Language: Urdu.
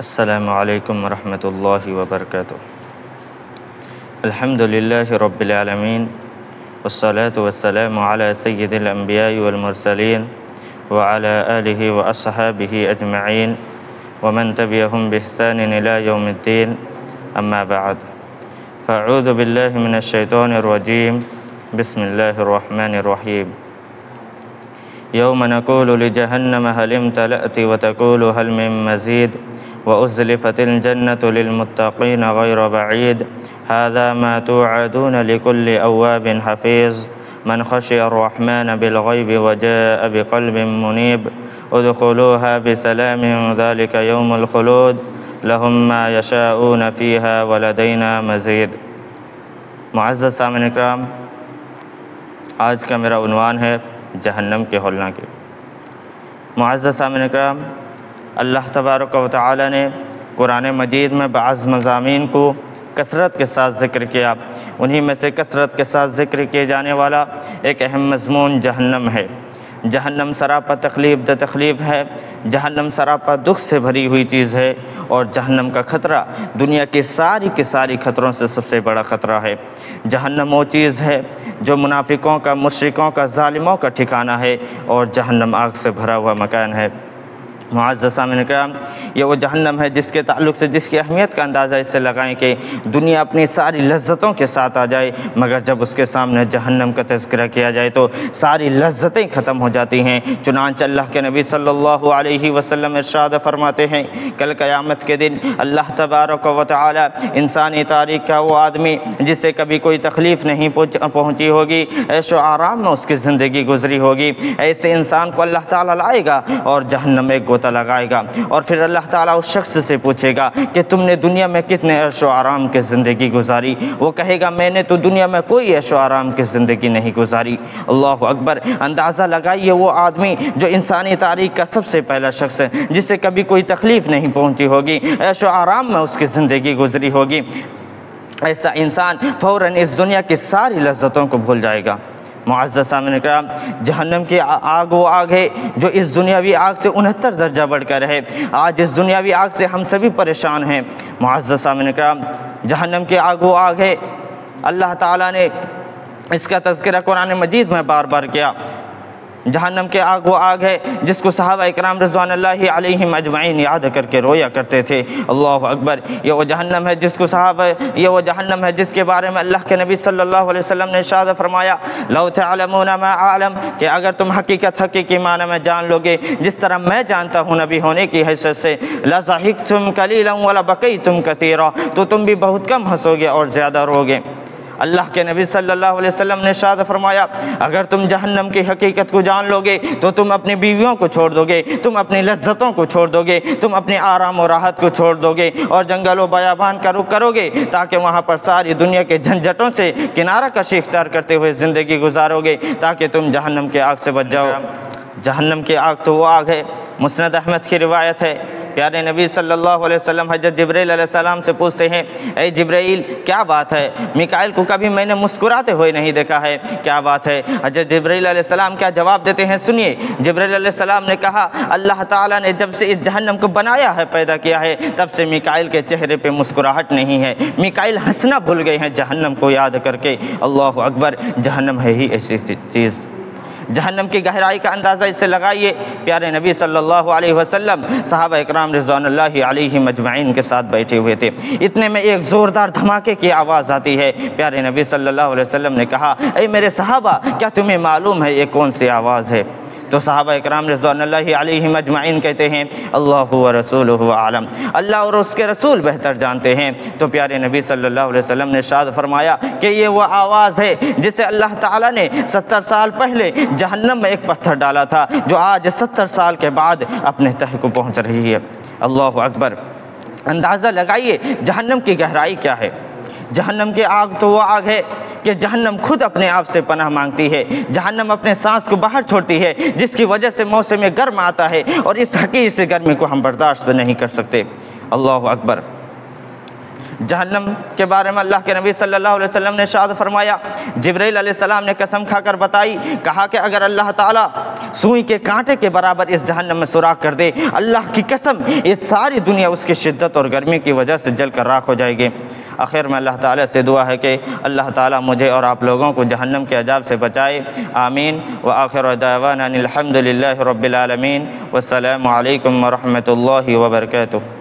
السلام علیکم ورحمۃ اللہ وبرکاتہ۔ الحمد للہ رب العالمین والصلاة والسلام علی سید الانبیاء والمرسلین وعلی آلہ واصحابہ اجمعین ومن تبعہم بإحسان الی یوم الدین، اما بعد فاعوذ باللہ من الشیطان الرجیم، بسم اللہ الرحمن الرحیم۔ یوم نقول لجہنم هل امتلأت وتقول هل من مزید وأزلفت الجنة للمتقين غير بعيد هذا ما توعدون لكل أواب حفيظ من خشي الرحمن بالغيب وجاء بقلب منيب ادخلوها بسلام ذلك يوم الخلود لهم ما يشاءون فيها ولدينا مزيد۔ معزز سامعین اکرام، آج کا میرا عنوان ہے جہنم کے ہولناکے۔ معزز سامعین اکرام، اللہ تبارک و تعالی نے قرآن مجید میں بعض مضامین کو کثرت کے ساتھ ذکر کیا، انہی میں سے کثرت کے ساتھ ذکر کیے جانے والا ایک اہم مضمون جہنم ہے۔ جہنم سراپا تکلیف ہے، جہنم سراپا دکھ سے بھری ہوئی چیز ہے، اور جہنم کا خطرہ دنیا کے ساری خطروں سے سب سے بڑا خطرہ ہے۔ جہنم وہ چیز ہے جو منافقوں کا، مشرکوں کا، ظالموں کا ٹھکانہ ہے، اور جہنم آگ سے بھرا ہوا مکان ہے۔ معزز سامعین اکرام، یہ وہ جہنم ہے جس کے تعلق سے، جس کی اہمیت کا اندازہ اس سے لگائیں کہ دنیا اپنی ساری لذتوں کے ساتھ آ جائے، مگر جب اس کے سامنے جہنم کا تذکرہ کیا جائے تو ساری لذتیں ختم ہو جاتی ہیں۔ چنانچہ اللہ کے نبی صلی اللہ علیہ وسلم ارشاد فرماتے ہیں، کل قیامت کے دن اللہ تبارک و تعالی انسانی تاریخ کا وہ آدمی جس سے کبھی کوئی تکلیف نہیں پہنچی ہوگی، عیش و آرام میں اس کی زندگی گزری ہوگی، ایسے انسان کو اللہ تعالیٰ لائے گا اور جہنم میں گوتا لگائے گا، اور پھر اللہ تعالیٰ اس شخص سے پوچھے گا کہ تم نے دنیا میں کتنے عیش و آرام کی زندگی گزاری؟ وہ کہے گا میں نے تو دنیا میں کوئی عیش و آرام کی زندگی نہیں گزاری۔ اللہ اکبر! اندازہ لگائیے، وہ آدمی جو انسانی تاریخ کا سب سے پہلا شخص ہے، جس سے کبھی کوئی تکلیف نہیں پہنچی ہوگی، عیش و آرام میں اس کی زندگی گزری ہوگی، ایسا انسان فوراً اس دنیا کی ساری لذتوں کو بھول جائے گا۔ معزز سامعین اکرام، جہنم کی آگ وہ آگ ہے جو اس دنیاوی آگ سے 69 درجہ بڑھ کر ہے۔ آج اس دنیاوی آگ سے ہم سبھی پریشان ہیں۔ معزز سامعین اکرام، جہنم کی آگ وہ آگ ہے، اللہ تعالیٰ نے اس کا تذکرہ قرآن مجید میں بار بار کیا۔ جہنم کے آگ وہ آگ ہے جس کو صحابہ اکرام رضوان اللہ علیہم اجمعین یاد کر کے رویا کرتے تھے۔ اللہ اکبر! یہ وہ جہنم ہے جہنم ہے جس کے بارے میں اللہ کے نبی صلی اللہ علیہ وسلم نے ارشاد فرمایا، لو تعلمون ما اعلم، کہ اگر تم حقیقی معنی میں جان لو گے جس طرح میں جانتا ہوں نبی ہونے کی حیثیت سے، لضحکتم قلیلا ولبکیتم کثیرا، تو تم بھی بہت کم ہنسو گے اور زیادہ رو گے۔ اللہ کے نبی صلی اللہ علیہ وسلم نے ارشاد فرمایا، اگر تم جہنم کی حقیقت کو جان لو گے تو تم اپنی بیویوں کو چھوڑ دو گے، تم اپنی لذتوں کو چھوڑ دو گے، تم اپنے آرام و راحت کو چھوڑ دو گے، اور جنگل و بیابان کا رخ کرو گے، تاکہ وہاں پر ساری دنیا کے جھنجھٹوں سے کنارہ کشی اختیار کرتے ہوئے زندگی گزارو گے، تاکہ تم جہنم کے آگ سے بچ جاؤ۔ جہنم کی آگ تو وہ آگ ہے، مسند احمد کی روایت ہے، پیارے نبی صلی اللہ علیہ وسلم حضرت جبرائیل علیہ السلام سے پوچھتے ہیں، اے جبرائیل کیا بات ہے؟ میکائیل کو کبھی میں نے مسکراتے ہوئے نہیں دیکھا ہے، کیا بات ہے؟ حضرت جبرائیل علیہ السلام کیا جواب دیتے ہیں، سنیے۔ جبرائیل علیہ السلام نے کہا، اللہ تعالیٰ نے جب سے اس جہنم کو بنایا ہے، پیدا کیا ہے، تب سے میکائیل کے چہرے پہ مسکراہٹ نہیں ہے، میکائیل ہنسنا بھول گئے ہیں جہنم کو یاد کر کے۔ اللہ اکبر! جہنم ہے ہی ایسی چیز۔ جہنم کی گہرائی کا اندازہ اس سے لگائیے، پیارے نبی صلی اللہ علیہ وسلم صحابہ اکرام رضوان اللہ علیہم اجمعین کے ساتھ بیٹھے ہوئے تھے، اتنے میں ایک زوردار دھماکے کی آواز آتی ہے۔ پیارے نبی صلی اللہ علیہ وسلم نے کہا، اے میرے صحابہ، کیا تمہیں معلوم ہے یہ کون سی آواز ہے؟ تو صحابہ اکرام رضوان اللہ علیہم اجمعین کہتے ہیں، اللہ و رسولہ اعلم، اللہ اور اس کے رسول بہتر جانتے ہیں۔ تو پیارے نبی صلی اللہ علیہ وسلم نے ارشاد فرمایا کہ یہ وہ آواز ہے جسے اللہ تعالیٰ نے 70 سال پہلے جہنم میں ایک پتھر ڈالا تھا، جو آج 70 سال کے بعد اپنے تہہ کو پہنچ رہی ہے۔ اللہ اکبر! اندازہ لگائیے جہنم کی گہرائی کیا ہے۔ جہنم کی آگ تو وہ آگ ہے کہ جہنم خود اپنے آپ سے پناہ مانگتی ہے، جہنم اپنے سانس کو باہر چھوڑتی ہے، جس کی وجہ سے موسم گرم آتا ہے، اور اس حقیر سے گرمی کو ہم برداشت نہیں کر سکتے۔ اللہ اکبر! جہنم کے بارے میں اللہ کے نبی صلی اللہ علیہ وسلم نے ارشاد فرمایا، جبرائیل علیہ السلام نے قسم کھا کر بتائی، کہا کہ اگر اللہ تعالیٰ سوئی کے کانٹے کے برابر اس جہنم میں سوراخ کر دے، اللہ کی قسم یہ ساری دنیا اس کی شدت اور گرمی کی وجہ سے جل کر راکھ ہو جائے گی۔ آخر میں اللہ تعالیٰ سے دعا ہے کہ اللہ تعالیٰ مجھے اور آپ لوگوں کو جہنم کے عذاب سے بچائے، آمین۔ وآخر دعوانا الحمد للہ رب العالمین، والسلام علیکم ورحمۃ اللہ وبرکاتہ۔